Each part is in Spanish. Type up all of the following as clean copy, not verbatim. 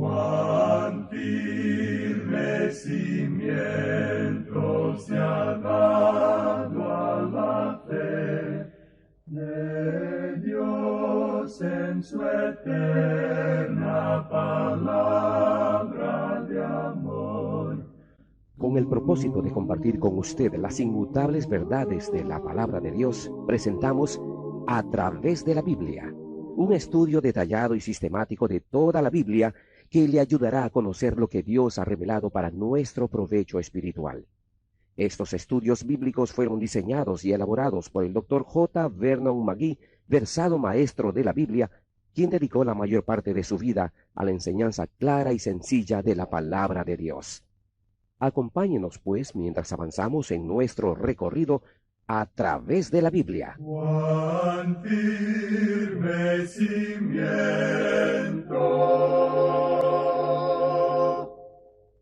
Cuán firme cimiento se ha dado a la fe de Dios en su eterna palabra de amor. Con el propósito de compartir con usted las inmutables verdades de la palabra de Dios, presentamos A través de la Biblia, un estudio detallado y sistemático de toda la Biblia que le ayudará a conocer lo que Dios ha revelado para nuestro provecho espiritual. Estos estudios bíblicos fueron diseñados y elaborados por el Dr. J. Vernon McGee, versado maestro de la Biblia, quien dedicó la mayor parte de su vida a la enseñanza clara y sencilla de la palabra de Dios. Acompáñenos, pues, mientras avanzamos en nuestro recorrido a través de la Biblia. Cuán firme cimiento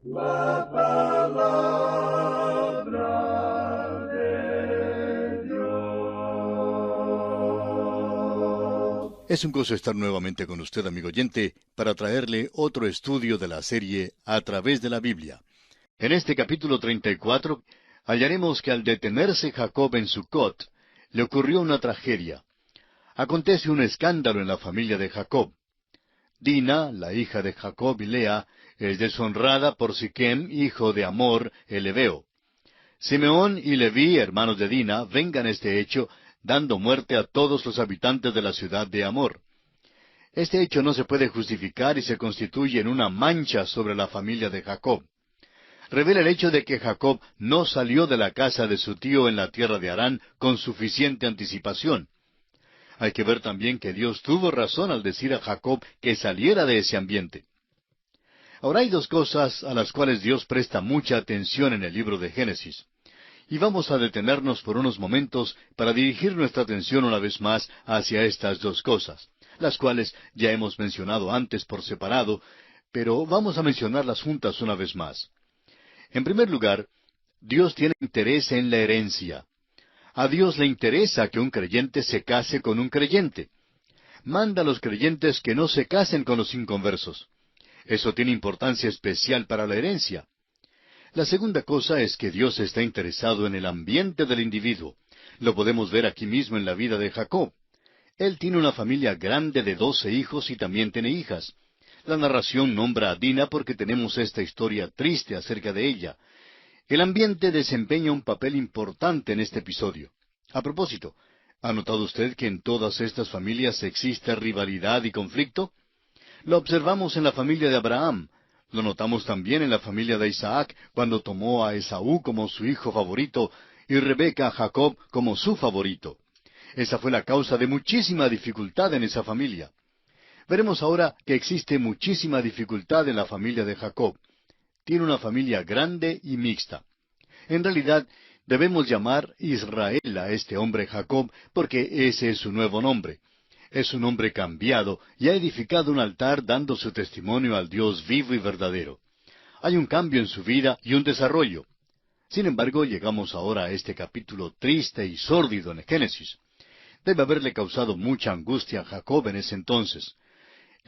la palabra de Dios. Es un gozo estar nuevamente con usted, amigo oyente, para traerle otro estudio de la serie A través de la Biblia. En este capítulo 34 hallaremos que al detenerse Jacob en Sucot, le ocurrió una tragedia. Acontece un escándalo en la familia de Jacob. Dina, la hija de Jacob y Lea, es deshonrada por Siquem, hijo de Hamor, el heveo. Simeón y Leví, hermanos de Dina, vengan este hecho, dando muerte a todos los habitantes de la ciudad de Hamor. Este hecho no se puede justificar y se constituye en una mancha sobre la familia de Jacob. Revela el hecho de que Jacob no salió de la casa de su tío en la tierra de Harán con suficiente anticipación. Hay que ver también que Dios tuvo razón al decir a Jacob que saliera de ese ambiente. Ahora hay dos cosas a las cuales Dios presta mucha atención en el libro de Génesis. Y vamos a detenernos por unos momentos para dirigir nuestra atención una vez más hacia estas dos cosas, las cuales ya hemos mencionado antes por separado, pero vamos a mencionarlas juntas una vez más. En primer lugar, Dios tiene interés en la herencia. A Dios le interesa que un creyente se case con un creyente. Manda a los creyentes que no se casen con los inconversos. Eso tiene importancia especial para la herencia. La segunda cosa es que Dios está interesado en el ambiente del individuo. Lo podemos ver aquí mismo en la vida de Jacob. Él tiene una familia grande de 12 hijos y también tiene hijas. La narración nombra a Dina porque tenemos esta historia triste acerca de ella. El ambiente desempeña un papel importante en este episodio. A propósito, ¿ha notado usted que en todas estas familias existe rivalidad y conflicto? Lo observamos en la familia de Abraham. Lo notamos también en la familia de Isaac, cuando tomó a Esaú como su hijo favorito y Rebeca a Jacob como su favorito. Esa fue la causa de muchísima dificultad en esa familia. Veremos ahora que existe muchísima dificultad en la familia de Jacob. Tiene una familia grande y mixta. En realidad, debemos llamar Israel a este hombre Jacob, porque ese es su nuevo nombre. Es un hombre cambiado y ha edificado un altar dando su testimonio al Dios vivo y verdadero. Hay un cambio en su vida y un desarrollo. Sin embargo, llegamos ahora a este capítulo triste y sórdido en Génesis. Debe haberle causado mucha angustia a Jacob en ese entonces.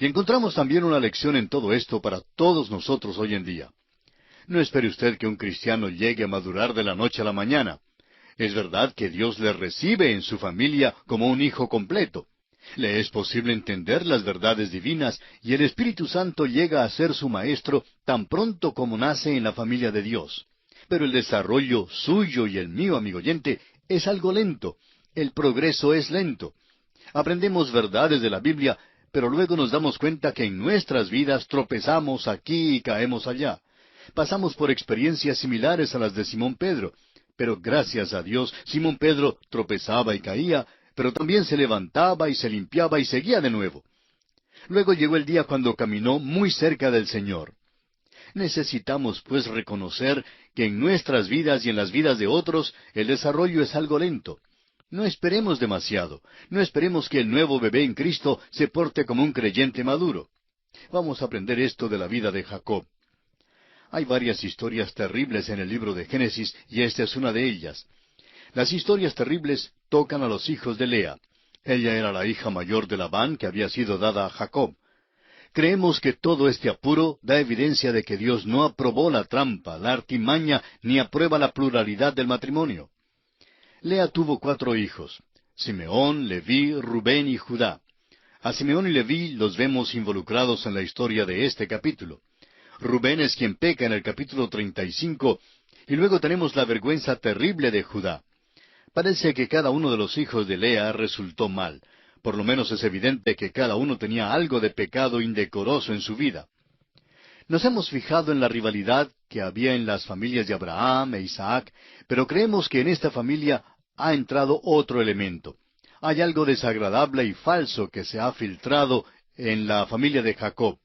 Y encontramos también una lección en todo esto para todos nosotros hoy en día. No espere usted que un cristiano llegue a madurar de la noche a la mañana. Es verdad que Dios le recibe en su familia como un hijo completo. Le es posible entender las verdades divinas y el Espíritu Santo llega a ser su maestro tan pronto como nace en la familia de Dios. Pero el desarrollo suyo y el mío, amigo oyente, es algo lento. El progreso es lento. Aprendemos verdades de la Biblia, pero luego nos damos cuenta que en nuestras vidas tropezamos aquí y caemos allá. Pasamos por experiencias similares a las de Simón Pedro, pero gracias a Dios, Simón Pedro tropezaba y caía, pero también se levantaba y se limpiaba y seguía de nuevo. Luego llegó el día cuando caminó muy cerca del Señor. Necesitamos, pues, reconocer que en nuestras vidas y en las vidas de otros el desarrollo es algo lento. No esperemos demasiado. No esperemos que el nuevo bebé en Cristo se porte como un creyente maduro. Vamos a aprender esto de la vida de Jacob. Hay varias historias terribles en el libro de Génesis y esta es una de ellas. Las historias terribles tocan a los hijos de Lea. Ella era la hija mayor de Labán que había sido dada a Jacob. Creemos que todo este apuro da evidencia de que Dios no aprobó la trampa, la artimaña, ni aprueba la pluralidad del matrimonio. Lea tuvo 4 hijos: Simeón, Leví, Rubén y Judá. A Simeón y Leví los vemos involucrados en la historia de este capítulo. Rubén es quien peca en el capítulo 35, y luego tenemos la vergüenza terrible de Judá. Parece que cada uno de los hijos de Lea resultó mal. Por lo menos es evidente que cada uno tenía algo de pecado indecoroso en su vida. Nos hemos fijado en la rivalidad que había en las familias de Abraham e Isaac, pero creemos que en esta familia ha entrado otro elemento. Hay algo desagradable y falso que se ha filtrado en la familia de Jacob.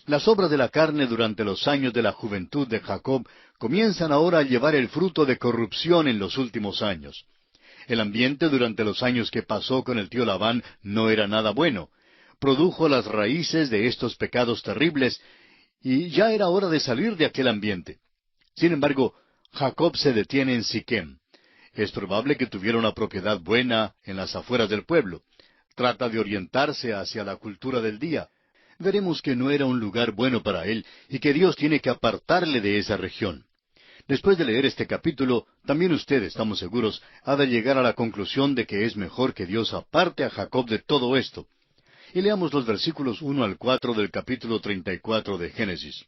Las obras de la carne durante los años de la juventud de Jacob comienzan ahora a llevar el fruto de corrupción en los últimos años. El ambiente durante los años que pasó con el tío Labán no era nada bueno. Produjo las raíces de estos pecados terribles, y ya era hora de salir de aquel ambiente. Sin embargo, Jacob se detiene en Siquem. Es probable que tuviera una propiedad buena en las afueras del pueblo. Trata de orientarse hacia la cultura del día. Veremos que no era un lugar bueno para él y que Dios tiene que apartarle de esa región. Después de leer este capítulo, también usted, estamos seguros, ha de llegar a la conclusión de que es mejor que Dios aparte a Jacob de todo esto. Y leamos los versículos 1 al 4 del capítulo 34 de Génesis.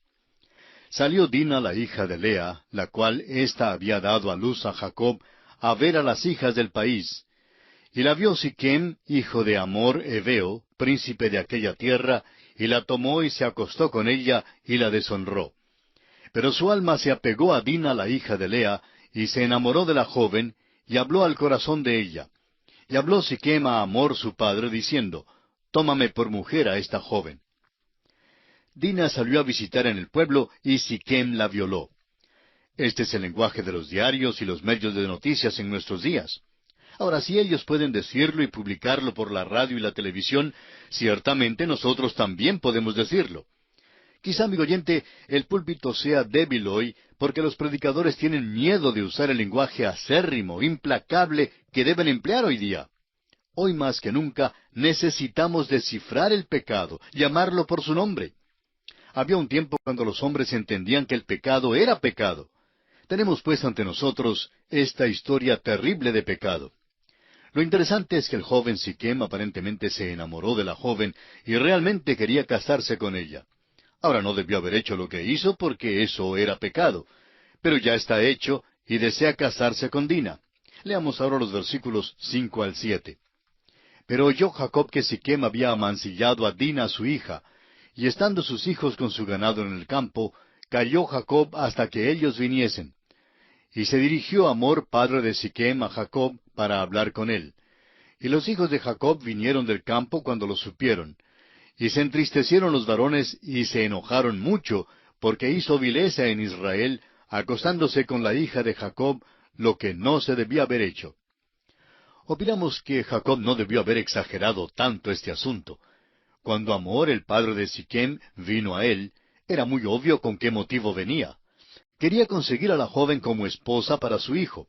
Salió Dina, la hija de Lea, la cual ésta había dado a luz a Jacob, a ver a las hijas del país. Y la vio Siquem, hijo de Hamor Heveo, príncipe de aquella tierra, y la tomó y se acostó con ella, y la deshonró. Pero su alma se apegó a Dina, la hija de Lea, y se enamoró de la joven, y habló al corazón de ella. Y habló Siquem a Hamor su padre, diciendo, Tómame por mujer a esta joven. Dina salió a visitar en el pueblo, y Siquem la violó. Este es el lenguaje de los diarios y los medios de noticias en nuestros días. Ahora, si ellos pueden decirlo y publicarlo por la radio y la televisión, ciertamente nosotros también podemos decirlo. Quizá, amigo oyente, el púlpito sea débil hoy porque los predicadores tienen miedo de usar el lenguaje acérrimo, implacable que deben emplear hoy día. Hoy más que nunca necesitamos descifrar el pecado, llamarlo por su nombre. Había un tiempo cuando los hombres entendían que el pecado era pecado. Tenemos pues ante nosotros esta historia terrible de pecado. Lo interesante es que el joven Siquem aparentemente se enamoró de la joven y realmente quería casarse con ella. Ahora no debió haber hecho lo que hizo porque eso era pecado, pero ya está hecho y desea casarse con Dina. Leamos ahora los versículos 5 al 7. Pero oyó Jacob que Siquem había amancillado a Dina su hija, y estando sus hijos con su ganado en el campo, calló Jacob hasta que ellos viniesen. Y se dirigió Hamor, padre de Siquem, a Jacob para hablar con él. Y los hijos de Jacob vinieron del campo cuando lo supieron. Y se entristecieron los varones y se enojaron mucho, porque hizo vileza en Israel, acostándose con la hija de Jacob, lo que no se debía haber hecho. Opinamos que Jacob no debió haber exagerado tanto este asunto. Cuando Hamor, el padre de Siquem, vino a él, era muy obvio con qué motivo venía. Quería conseguir a la joven como esposa para su hijo.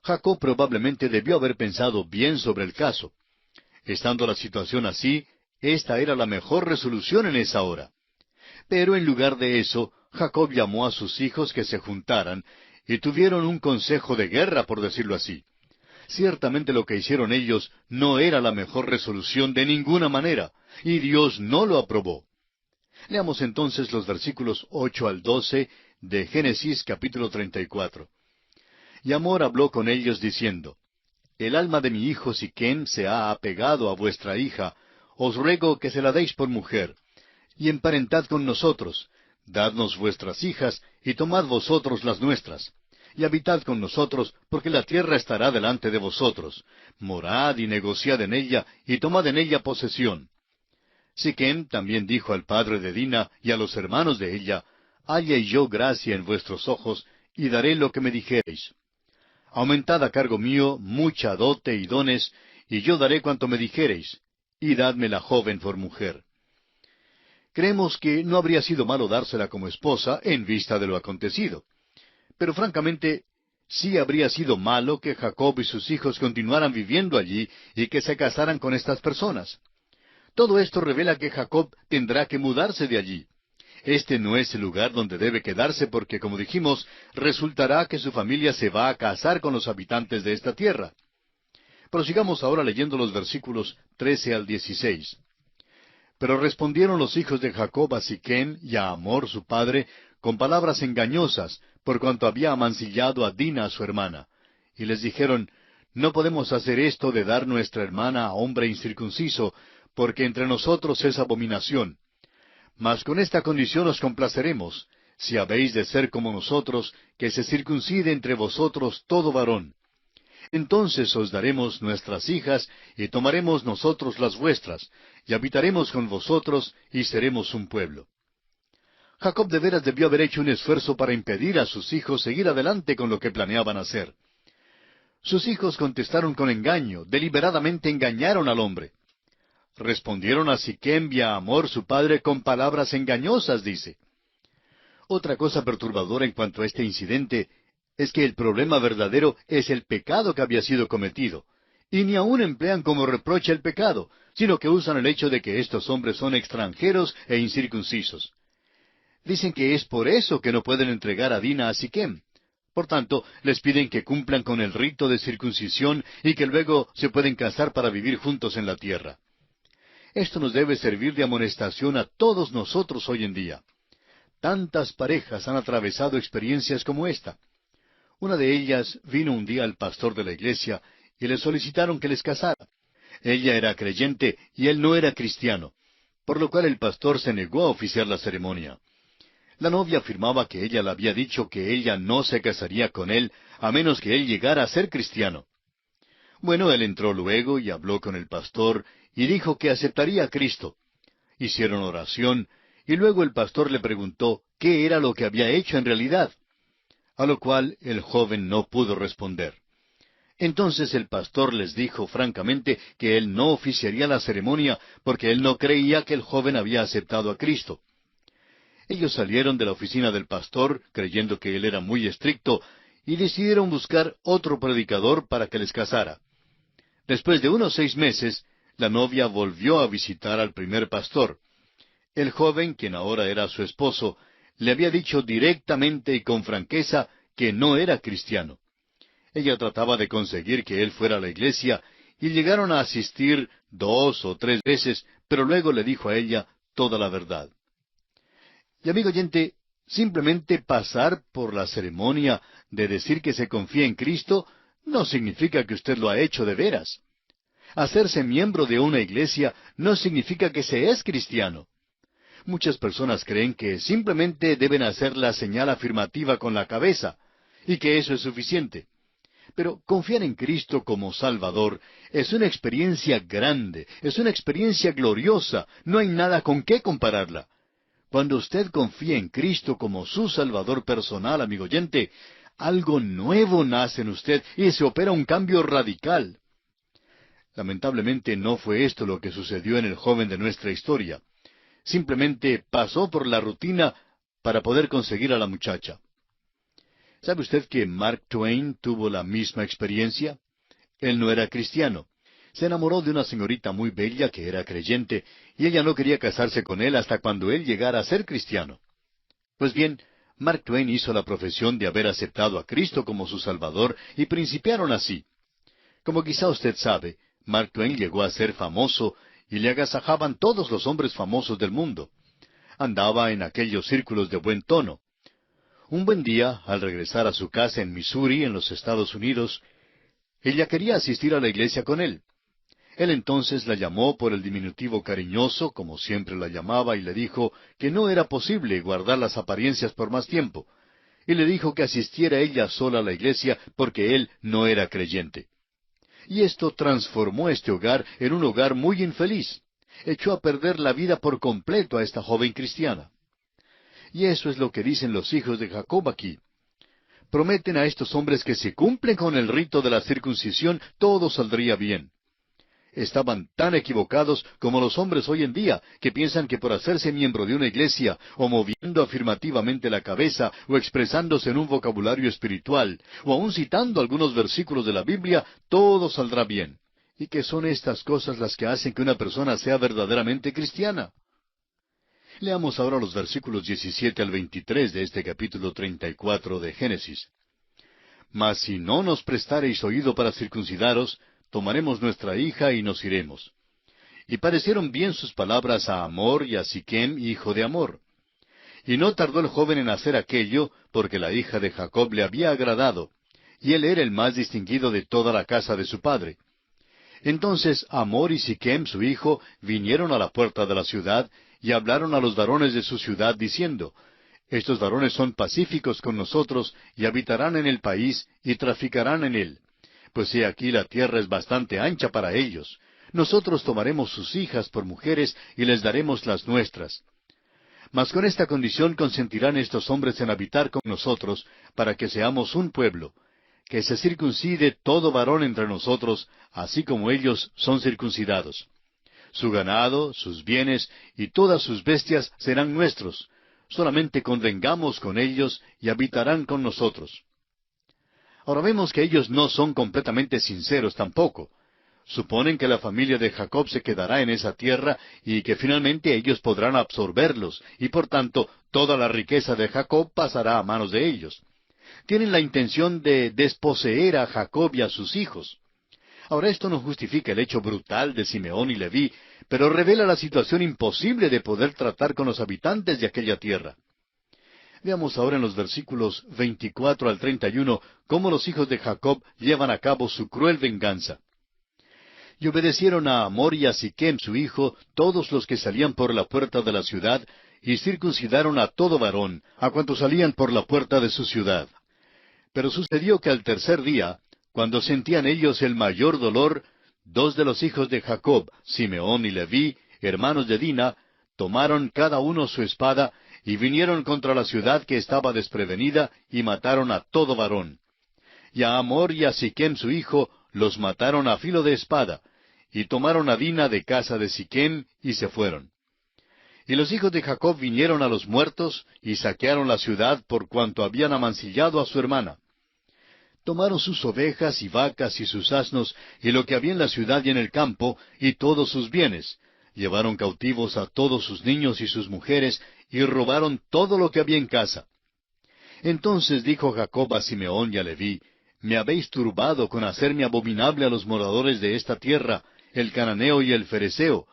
Jacob probablemente debió haber pensado bien sobre el caso. Estando la situación así, esta era la mejor resolución en esa hora. Pero en lugar de eso, Jacob llamó a sus hijos que se juntaran, y tuvieron un consejo de guerra, por decirlo así. Ciertamente lo que hicieron ellos no era la mejor resolución de ninguna manera, y Dios no lo aprobó. Leamos entonces los versículos 8 al 12 de Génesis capítulo 34. Y Hamor habló con ellos diciendo, El alma de mi hijo Siquem se ha apegado a vuestra hija, os ruego que se la deis por mujer, y emparentad con nosotros, dadnos vuestras hijas, y tomad vosotros las nuestras, y habitad con nosotros, porque la tierra estará delante de vosotros, morad y negociad en ella, y tomad en ella posesión. Siquem también dijo al padre de Dina y a los hermanos de ella, Halle yo gracia en vuestros ojos, y daré lo que me dijereis. Aumentad a cargo mío mucha dote y dones, y yo daré cuanto me dijereis, y dadme la joven por mujer. Creemos que no habría sido malo dársela como esposa en vista de lo acontecido. Pero francamente, sí habría sido malo que Jacob y sus hijos continuaran viviendo allí y que se casaran con estas personas. Todo esto revela que Jacob tendrá que mudarse de allí. Este no es el lugar donde debe quedarse porque, como dijimos, resultará que su familia se va a casar con los habitantes de esta tierra. Prosigamos ahora leyendo los versículos 13 al 16. Pero respondieron los hijos de Jacob a Siquem y a Hamor su padre con palabras engañosas, por cuanto había amancillado a Dina su hermana. Y les dijeron, no podemos hacer esto de dar nuestra hermana a hombre incircunciso, porque entre nosotros es abominación. Mas con esta condición os complaceremos, si habéis de ser como nosotros, que se circuncide entre vosotros todo varón. Entonces os daremos nuestras hijas, y tomaremos nosotros las vuestras, y habitaremos con vosotros, y seremos un pueblo. Jacob de veras debió haber hecho un esfuerzo para impedir a sus hijos seguir adelante con lo que planeaban hacer. Sus hijos contestaron con engaño, deliberadamente engañaron al hombre. Respondieron a Siquem y a Hamor su padre con palabras engañosas, dice. Otra cosa perturbadora en cuanto a este incidente es que el problema verdadero es el pecado que había sido cometido, y ni aun emplean como reproche el pecado, sino que usan el hecho de que estos hombres son extranjeros e incircuncisos. Dicen que es por eso que no pueden entregar a Dina a Siquem. Por tanto, les piden que cumplan con el rito de circuncisión y que luego se pueden casar para vivir juntos en la tierra. Esto nos debe servir de amonestación a todos nosotros hoy en día. Tantas parejas han atravesado experiencias como esta. Una de ellas vino un día al pastor de la iglesia y le solicitaron que les casara. Ella era creyente y él no era cristiano, por lo cual el pastor se negó a oficiar la ceremonia. La novia afirmaba que ella le había dicho que ella no se casaría con él a menos que él llegara a ser cristiano. Bueno, él entró luego y habló con el pastor y dijo que aceptaría a Cristo. Hicieron oración y luego el pastor le preguntó qué era lo que había hecho en realidad, a lo cual el joven no pudo responder. Entonces el pastor les dijo francamente que él no oficiaría la ceremonia porque él no creía que el joven había aceptado a Cristo. Ellos salieron de la oficina del pastor, creyendo que él era muy estricto, y decidieron buscar otro predicador para que les casara. Después de unos 6 meses, la novia volvió a visitar al primer pastor. El joven, quien ahora era su esposo, le había dicho directamente y con franqueza que no era cristiano. Ella trataba de conseguir que él fuera a la iglesia, y llegaron a asistir 2 o 3 veces, pero luego le dijo a ella toda la verdad. Y amigo oyente, simplemente pasar por la ceremonia de decir que se confía en Cristo no significa que usted lo ha hecho de veras. Hacerse miembro de una iglesia no significa que se es cristiano. Muchas personas creen que simplemente deben hacer la señal afirmativa con la cabeza, y que eso es suficiente. Pero confiar en Cristo como Salvador es una experiencia grande, es una experiencia gloriosa, no hay nada con qué compararla. Cuando usted confía en Cristo como su Salvador personal, amigo oyente, algo nuevo nace en usted y se opera un cambio radical. Lamentablemente no fue esto lo que sucedió en el joven de nuestra historia. Simplemente pasó por la rutina para poder conseguir a la muchacha. ¿Sabe usted que Mark Twain tuvo la misma experiencia? Él no era cristiano. Se enamoró de una señorita muy bella que era creyente, y ella no quería casarse con él hasta cuando él llegara a ser cristiano. Pues bien, Mark Twain hizo la profesión de haber aceptado a Cristo como su Salvador, y principiaron así. Como quizá usted sabe, Mark Twain llegó a ser famoso, y le agasajaban todos los hombres famosos del mundo. Andaba en aquellos círculos de buen tono. Un buen día, al regresar a su casa en Missouri, en los Estados Unidos, ella quería asistir a la iglesia con él. Él entonces la llamó por el diminutivo cariñoso, como siempre la llamaba, y le dijo que no era posible guardar las apariencias por más tiempo. Y le dijo que asistiera ella sola a la iglesia porque él no era creyente. Y esto transformó este hogar en un hogar muy infeliz. Echó a perder la vida por completo a esta joven cristiana. Y eso es lo que dicen los hijos de Jacob aquí. Prometen a estos hombres que si cumplen con el rito de la circuncisión, todo saldría bien. Estaban tan equivocados como los hombres hoy en día, que piensan que por hacerse miembro de una iglesia, o moviendo afirmativamente la cabeza, o expresándose en un vocabulario espiritual, o aun citando algunos versículos de la Biblia, todo saldrá bien. y que son estas cosas las que hacen que una persona sea verdaderamente cristiana. Leamos ahora los versículos 17 al 23 de este capítulo 34 de Génesis. Mas si no nos prestareis oído para circuncidaros, tomaremos nuestra hija y nos iremos. Y parecieron bien sus palabras a Hamor y a Siquem, hijo de Hamor. Y no tardó el joven en hacer aquello, porque la hija de Jacob le había agradado, y él era el más distinguido de toda la casa de su padre. Entonces Hamor y Siquem, su hijo, vinieron a la puerta de la ciudad, y hablaron a los varones de su ciudad, diciendo, Estos varones son pacíficos con nosotros, y habitarán en el país, y traficarán en él. Pues he aquí la tierra es bastante ancha para ellos. Nosotros tomaremos sus hijas por mujeres, y les daremos las nuestras. Mas con esta condición consentirán estos hombres en habitar con nosotros, para que seamos un pueblo, que se circuncide todo varón entre nosotros, así como ellos son circuncidados. Su ganado, sus bienes y todas sus bestias serán nuestros. Solamente convengamos con ellos y habitarán con nosotros. Ahora vemos que ellos no son completamente sinceros tampoco. Suponen que la familia de Jacob se quedará en esa tierra y que finalmente ellos podrán absorberlos, y por tanto toda la riqueza de Jacob pasará a manos de ellos. Tienen la intención de desposeer a Jacob y a sus hijos. Ahora esto no justifica el hecho brutal de Simeón y Leví, pero revela la situación imposible de poder tratar con los habitantes de aquella tierra. Veamos ahora en los versículos 24 al 31 cómo los hijos de Jacob llevan a cabo su cruel venganza. Y obedecieron a Hamor y a Siquem su hijo todos los que salían por la puerta de la ciudad, y circuncidaron a todo varón, a cuantos salían por la puerta de su ciudad. Pero sucedió que al tercer día, cuando sentían ellos el mayor dolor, dos de los hijos de Jacob, Simeón y Leví, hermanos de Dina, tomaron cada uno su espada, y vinieron contra la ciudad que estaba desprevenida, y mataron a todo varón. Y a Hamor y a Siquem su hijo los mataron a filo de espada, y tomaron a Dina de casa de Siquem, y se fueron. Y los hijos de Jacob vinieron a los muertos, y saquearon la ciudad por cuanto habían amancillado a su hermana. Tomaron sus ovejas y vacas y sus asnos, y lo que había en la ciudad y en el campo, y todos sus bienes. Llevaron cautivos a todos sus niños y sus mujeres, y robaron todo lo que había en casa. Entonces dijo Jacob a Simeón y a Leví, Me habéis turbado con hacerme abominable a los moradores de esta tierra, el cananeo y el fereceo,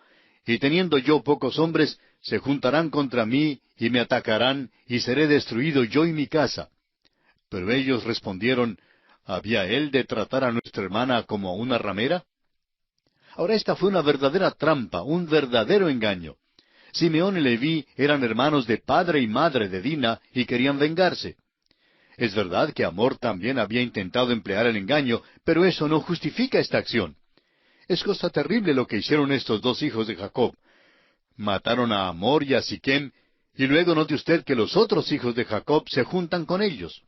y teniendo yo pocos hombres, se juntarán contra mí, y me atacarán, y seré destruido yo y mi casa. Pero ellos respondieron, ¿había él de tratar a nuestra hermana como a una ramera? Ahora esta fue una verdadera trampa, un verdadero engaño. Simeón y Leví eran hermanos de padre y madre de Dina, y querían vengarse. Es verdad que Hamor también había intentado emplear el engaño, pero eso no justifica esta acción. Es cosa terrible lo que hicieron estos dos hijos de Jacob. Mataron a Hamor y a Siquem, y luego note usted que los otros hijos de Jacob se juntan con ellos.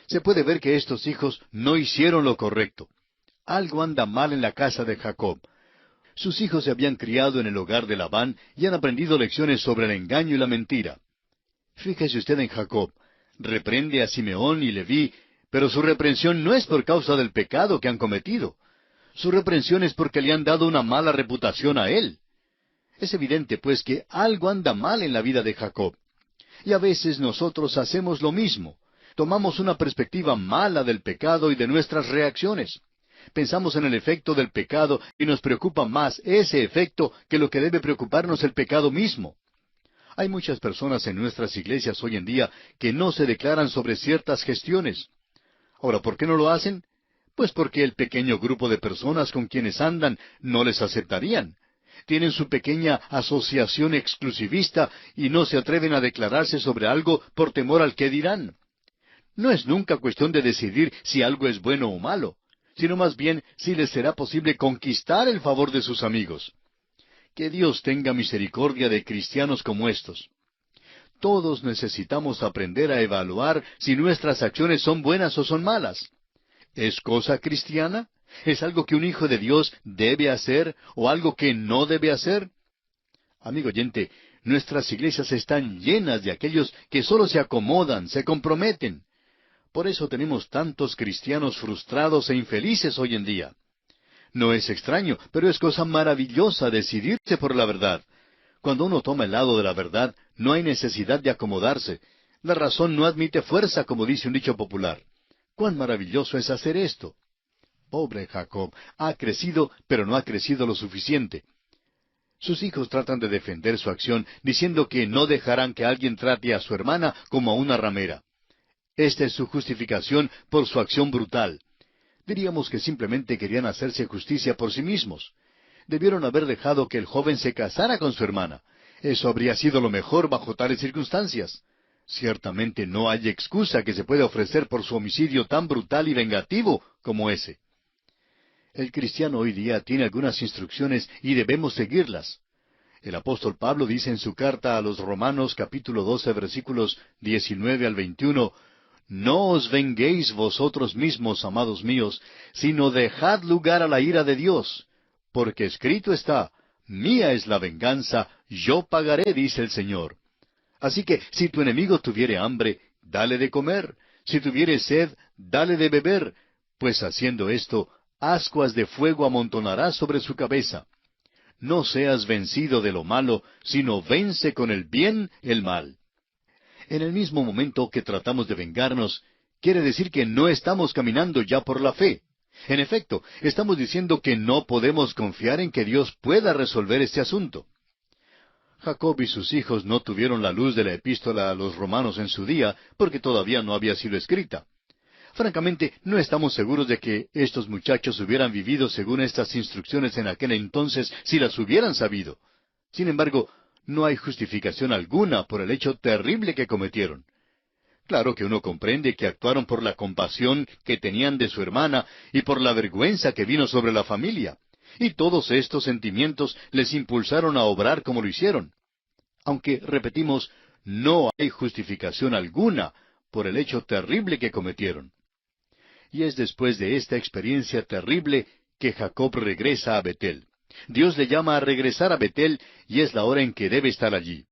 Se puede ver que estos hijos no hicieron lo correcto. Algo anda mal en la casa de Jacob. Sus hijos se habían criado en el hogar de Labán y han aprendido lecciones sobre el engaño y la mentira. Fíjese usted en Jacob. Reprende a Simeón y Leví, pero su reprensión no es por causa del pecado que han cometido. Su reprensión es porque le han dado una mala reputación a él. Es evidente, pues, que algo anda mal en la vida de Jacob. Y a veces nosotros hacemos lo mismo. Tomamos una perspectiva mala del pecado y de nuestras reacciones. Pensamos en el efecto del pecado y nos preocupa más ese efecto que lo que debe preocuparnos el pecado mismo. Hay muchas personas en nuestras iglesias hoy en día que no se declaran sobre ciertas gestiones. Ahora, ¿por qué no lo hacen? Pues porque el pequeño grupo de personas con quienes andan no les aceptarían. Tienen su pequeña asociación exclusivista y no se atreven a declararse sobre algo por temor al qué dirán. No es nunca cuestión de decidir si algo es bueno o malo, sino más bien si les será posible conquistar el favor de sus amigos. Que Dios tenga misericordia de cristianos como estos. Todos necesitamos aprender a evaluar si nuestras acciones son buenas o son malas. ¿Es cosa cristiana? ¿Es algo que un hijo de Dios debe hacer o algo que no debe hacer? Amigo oyente, nuestras iglesias están llenas de aquellos que solo se acomodan, se comprometen. Por eso tenemos tantos cristianos frustrados e infelices hoy en día. No es extraño, pero es cosa maravillosa decidirse por la verdad. Cuando uno toma el lado de la verdad, no hay necesidad de acomodarse. La razón no admite fuerza, como dice un dicho popular. ¡Cuán maravilloso es hacer esto! Pobre Jacob, ha crecido, pero no ha crecido lo suficiente. Sus hijos tratan de defender su acción, diciendo que no dejarán que alguien trate a su hermana como a una ramera. Esta es su justificación por su acción brutal. Diríamos que simplemente querían hacerse justicia por sí mismos. Debieron haber dejado que el joven se casara con su hermana. Eso habría sido lo mejor bajo tales circunstancias. Ciertamente no hay excusa que se pueda ofrecer por su homicidio tan brutal y vengativo como ese. El cristiano hoy día tiene algunas instrucciones y debemos seguirlas. El apóstol Pablo dice en su carta a los Romanos capítulo 12 versículos 19 al 21, «No os venguéis vosotros mismos, amados míos, sino dejad lugar a la ira de Dios, porque escrito está, mía es la venganza, yo pagaré, dice el Señor». Así que si tu enemigo tuviere hambre, dale de comer; si tuviere sed, dale de beber, pues haciendo esto, ascuas de fuego amontonarás sobre su cabeza. No seas vencido de lo malo, sino vence con el bien el mal. En el mismo momento que tratamos de vengarnos, quiere decir que no estamos caminando ya por la fe. En efecto, estamos diciendo que no podemos confiar en que Dios pueda resolver este asunto. Jacob y sus hijos no tuvieron la luz de la epístola a los romanos en su día, porque todavía no había sido escrita. Francamente, no estamos seguros de que estos muchachos hubieran vivido según estas instrucciones en aquel entonces si las hubieran sabido. Sin embargo, no hay justificación alguna por el hecho terrible que cometieron. Claro que uno comprende que actuaron por la compasión que tenían de su hermana y por la vergüenza que vino sobre la familia. Y todos estos sentimientos les impulsaron a obrar como lo hicieron. Aunque, repetimos, no hay justificación alguna por el hecho terrible que cometieron. Y es después de esta experiencia terrible que Jacob regresa a Betel. Dios le llama a regresar a Betel y es la hora en que debe estar allí.